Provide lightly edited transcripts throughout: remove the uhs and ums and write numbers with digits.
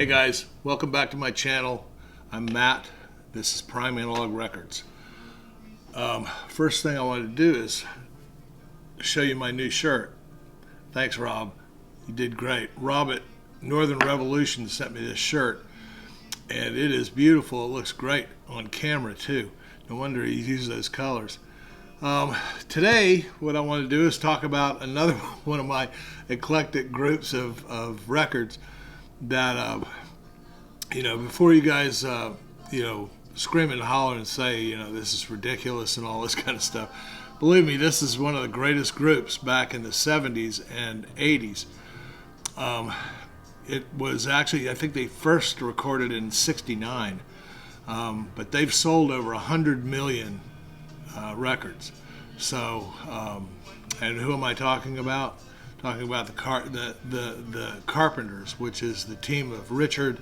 Hey guys, welcome back to my channel. I'm Matt. This is Prime Analog Records. First thing I want to do is show you my new shirt. Thanks, Rob. You did great. Rob at Northern Revolution sent me this shirt, and it is beautiful. It looks great on camera too. No wonder he used those colors. Today, what I want to do is talk about another one of my eclectic groups of records that, before you guys, scream and holler and say, this is ridiculous and all this kind of stuff. Believe me, this is one of the greatest groups back in the 70s and 80s. It was actually, I think they first recorded in '69, but they've sold over 100 million records. So, and who am I talking about? Talking about the Carpenters, which is the team of Richard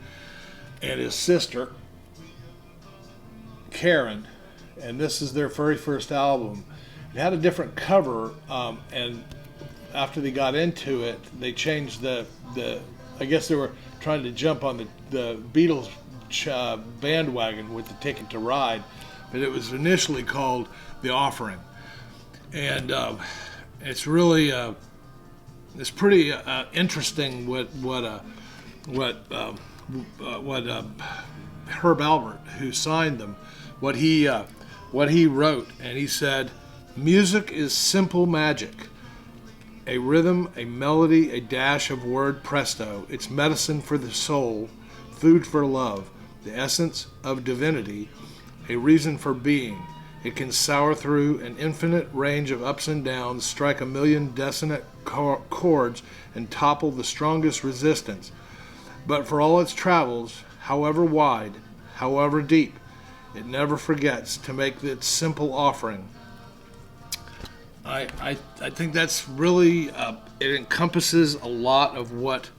and his sister Karen, and this is their very first album. It had a different cover, and after they got into it, they changed the. I guess they were trying to jump on the Beatles bandwagon with the Ticket to Ride, but it was initially called The Offering, and it's really it's pretty interesting what Herb Alpert, who signed them, what he wrote, and he said, "Music is simple magic. A rhythm, a melody, a dash of word presto. It's medicine for the soul, food for love, the essence of divinity, a reason for being. It can soar through an infinite range of ups and downs, strike a million dissonant chords, and topple the strongest resistance. But for all its travels, however wide, however deep, it never forgets to make its simple offering." I think that's really, it encompasses a lot of what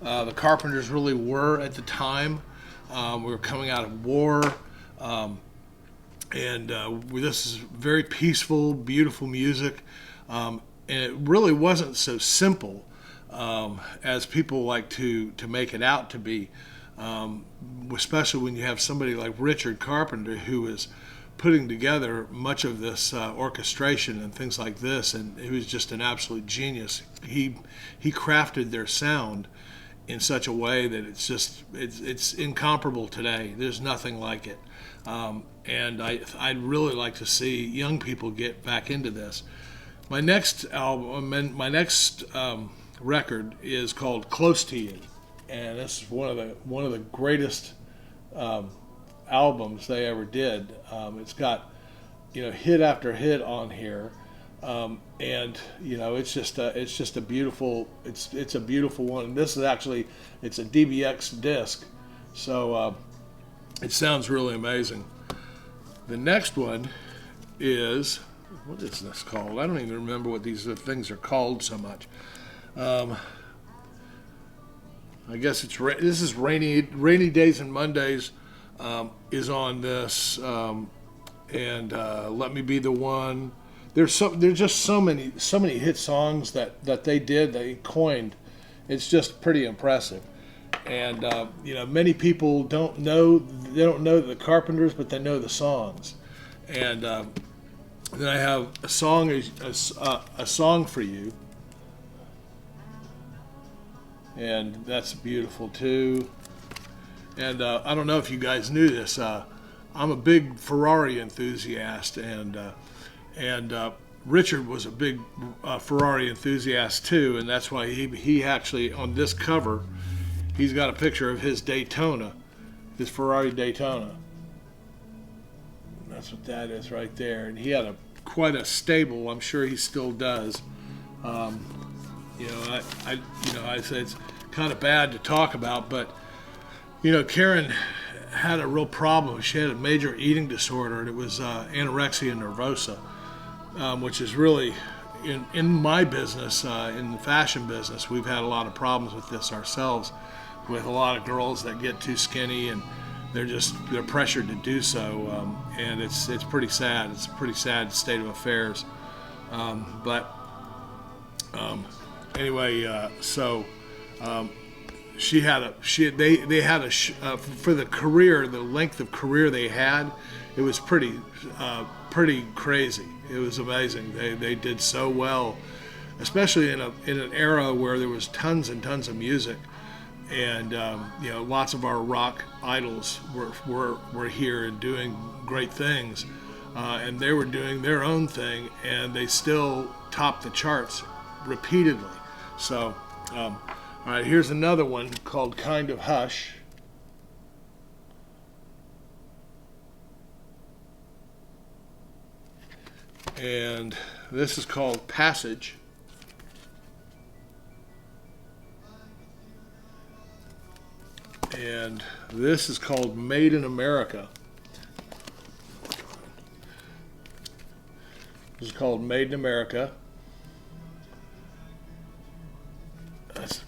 the Carpenters really were at the time. We were coming out of war, and this is very peaceful, beautiful music, and it really wasn't so simple as people like to make it out to be, especially when you have somebody like Richard Carpenter, who is putting together much of this orchestration and things like this, and he was just an absolute genius. He crafted their sound in such a way that it's incomparable today. There's nothing like it, and I'd really like to see young people get back into this. My next album, my next record is called "Close to You," and this is one of the greatest albums they ever did. It's got hit after hit on here, and it's just a beautiful one. And this is actually, it's a DBX disc, so it sounds really amazing. The next one is, what is this called? I don't even remember what these things are called so much. I guess this is Rainy Days and Mondays. Is on this, and Let Me Be the One. There's just so many hit songs that they coined. It's just pretty impressive, and many people don't know the Carpenters, but they know the songs. And then I have a song for you, and that's beautiful too. And I don't know if you guys knew this. I'm a big Ferrari enthusiast, and Richard was a big Ferrari enthusiast too, and that's why he actually, on this cover, he's got a picture of his Daytona, his Ferrari Daytona. That's what that is right there. And he had quite a stable. I'm sure he still does. I say it's kind of bad to talk about, but Karen had a real problem. She had a major eating disorder, and it was anorexia nervosa, which is really, in my business, in the fashion business, we've had a lot of problems with this ourselves, with a lot of girls that get too skinny, and they're pressured to do so, and it's pretty sad. It's a pretty sad state of affairs. Anyway, so they had for the career, the length of career they had, it was pretty crazy. It was amazing. They did so well, especially in an era where there was tons and tons of music, and lots of our rock idols were here and doing great things, and they were doing their own thing, and they still topped the charts repeatedly. So, all right, here's another one called "Kind of Hush." And this is called "Passage." And this is called "Made in America." This is called "Made in America."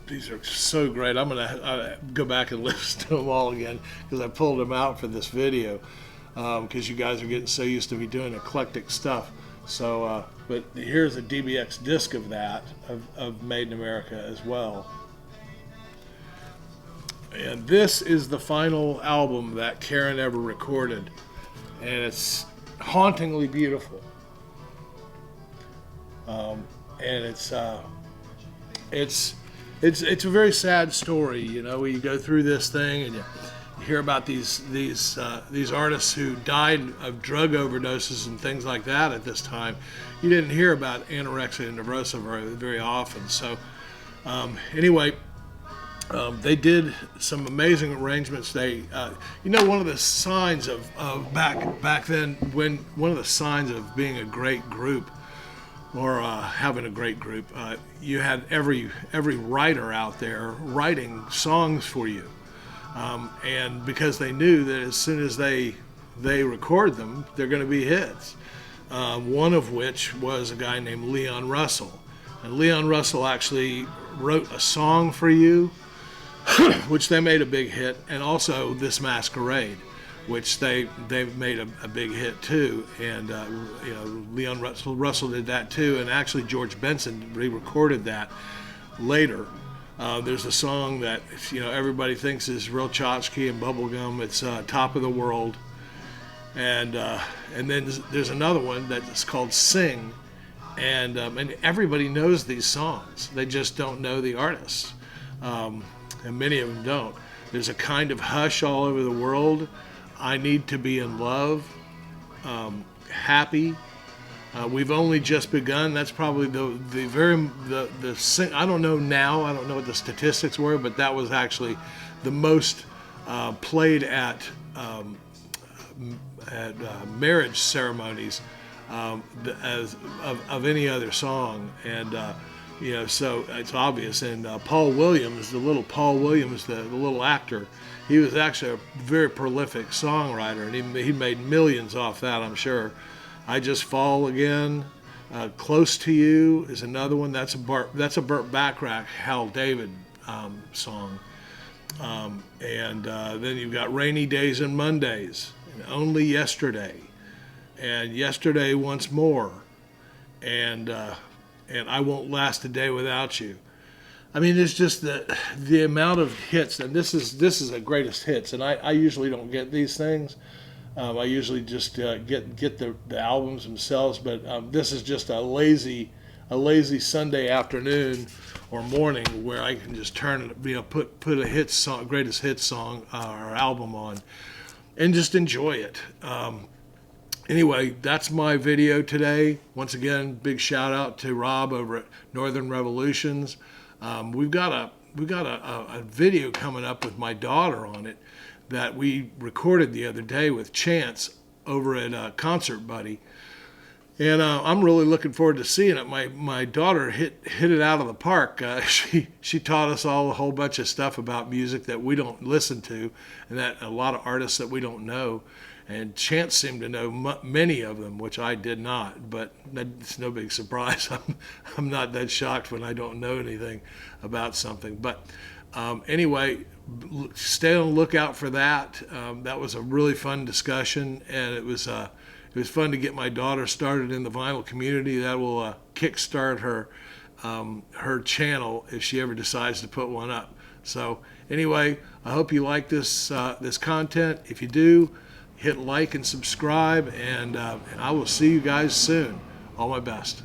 These are so great. I'm going to go back and listen to them all again because I pulled them out for this video because you guys are getting so used to me doing eclectic stuff. So, but here's a DBX disc of that, of Made in America as well. And this is the final album that Karen ever recorded, and it's hauntingly beautiful. And it's a very sad story. You go through this thing and you hear about these artists who died of drug overdoses and things like that at this time. You didn't hear about anorexia nervosa very often. So anyway, they did some amazing arrangements. They, one of the signs of back then, when one of the signs of being a great group or having a great group, you had every writer out there writing songs for you. And because they knew that as soon as they record them, they're going to be hits. One of which was a guy named Leon Russell. And Leon Russell actually wrote a song for you, which they made a big hit, and also This Masquerade, which they made a big hit too. And Leon Russell did that too, and actually George Benson re-recorded that later. There's a song that everybody thinks is real tchotchke and bubblegum. It's Top of the World, and then there's another one that's called Sing, and everybody knows these songs. They just don't know the artists, and many of them don't. There's a Kind of Hush all over the world. I Need to Be in Love, Happy. We've Only Just Begun. That's probably the I don't know now. I don't know what the statistics were, but that was actually the most played at marriage ceremonies of any other song. And so it's obvious. And Paul Williams, the little actor, he was actually a very prolific songwriter, and he made millions off that, I'm sure. I Just Fall Again, Close to You is another one. That's a Burt Bacharach, Hal David song. And then you've got Rainy Days and Mondays, and Only Yesterday, and Yesterday Once More, and I Won't Last a Day Without You. I mean, it's just the amount of hits, and this is a greatest hits, and I usually don't get these things. I usually just get the albums themselves, but this is just a lazy Sunday afternoon or morning where I can just put a hit song, greatest hits song or album on, and just enjoy it. Anyway, that's my video today. Once again, big shout out to Rob over at Northern Revolutions. We've got a video coming up with my daughter on it that we recorded the other day with Chance over at Concert Buddy, and I'm really looking forward to seeing it. My daughter hit it out of the park. She taught us all a whole bunch of stuff about music that we don't listen to, and that a lot of artists that we don't know. And Chance seemed to know many of them, which I did not. But it's no big surprise. I'm not that shocked when I don't know anything about something. But anyway, stay on the lookout for that. That was a really fun discussion, and it was fun to get my daughter started in the vinyl community. That will kickstart her channel if she ever decides to put one up. So anyway, I hope you like this this content. If you do, hit like and subscribe, and I will see you guys soon. All my best.